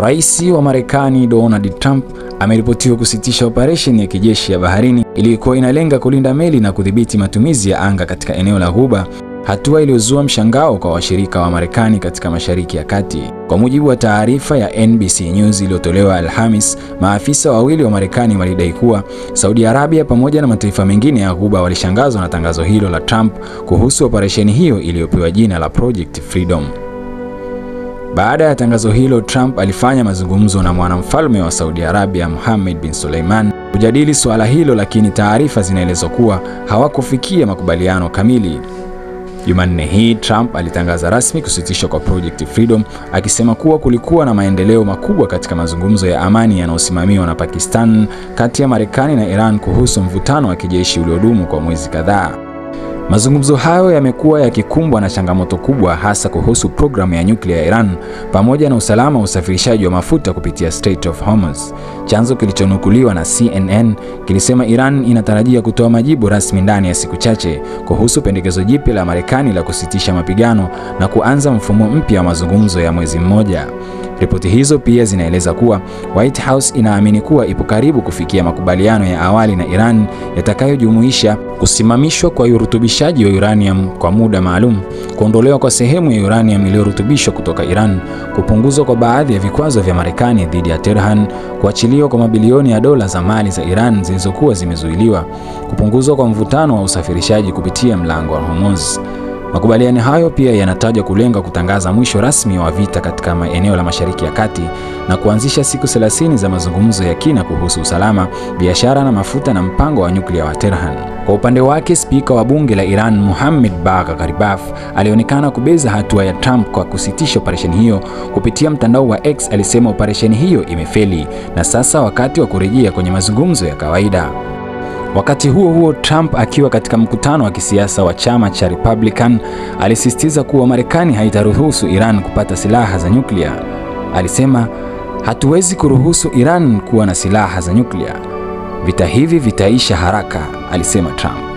Rais wa Marekani Donald Trump ameripotiwa kusitisha operesheni ya kijeshi ya baharini iliyokuwa inalenga kulinda meli na kudhibiti matumizi ya anga katika eneo la Ghuba, hatua iliyozua mshangao kwa washirika wa Marekani katika Mashariki ya Kati. Kwa mujibu wa taarifa ya NBC News iliyotolewa Alhamis, maafisa wawili wa Marekani walidai kuwa Saudi Arabia pamoja na mataifa mengine ya Ghuba walishangazwa na tangazo hilo la Trump kuhusu operesheni hiyo iliyopewa jina la Project Freedom. Baada ya tangazo hilo, Trump alifanya mazungumzo na mwanamfalme wa Saudi Arabia Mohammed bin Suleiman kujadili suala hilo, lakini taarifa zinaeleza kuwa hawakufikia makubaliano kamili. Jumanne hii Trump alitangaza rasmi kusitishwa kwa Project Freedom, akisema kuwa kulikuwa na maendeleo makubwa katika mazungumzo ya amani yanayosimamiwa na Pakistan kati ya Marekani na Iran kuhusu mvutano wa kijeshi uliodumu kwa mwezi kadhaa. Mazungumzo hayo yamekuwa yakikumbwa na changamoto kubwa, hasa kuhusu programu ya nyuklia ya Iran pamoja na usalama wa usafirishaji wa mafuta kupitia Strait of Hormuz. Chanzo kilichonukuliwa na CNN kilisema Iran inatarajia kutoa majibu rasmi ndani ya siku chache kuhusu pendekezo jipya la Marekani la kusitisha mapigano na kuanza mfumo mpya wa mazungumzo ya mwezi mmoja. Ripoti hizo pia zinaeleza kuwa White House inaamini kuwa ipo karibu kufikia makubaliano ya awali na Iran yatakayojumuisha kusimamishwa kwa urutubishaji wa uranium kwa muda maalum, kuondolewa kwa sehemu ya uranium iliyorutubishwa kutoka Iran, kupunguzwa kwa baadhi ya vikwazo vya Marekani dhidi ya Tehran, kuachiliwa kwa mabilioni ya dola za mali za Iran zilizokuwa zimezuiliwa, kupunguzwa kwa mvutano wa usafirishaji kupitia mlango wa Hormuz. Makubaliano hayo pia yanatajwa kulenga kutangaza mwisho rasmi wa vita katika eneo la Mashariki ya Kati na kuanzisha siku 30 za mazungumzo ya kina kuhusu usalama, biashara na mafuta na mpango wa nyuklia wa Tehran. Kwa upande wake, spika wa bunge la Iran Mohammad Bagher Ghalibaf alionekana kubeza hatua ya Trump kwa kusitisha operesheni hiyo. Kupitia mtandao wa X alisema operesheni hiyo imefeli na sasa wakati wa kurejea kwenye mazungumzo ya kawaida. Wakati huo huo, Trump akiwa katika mkutano wa kisiasa wa chama cha Republican alisisitiza kuwa Marekani haitaruhusu Iran kupata silaha za nyuklia. Alisema, hatuwezi kuruhusu Iran kuwa na silaha za nyuklia. Vita hivi vitaisha haraka, alisema Trump.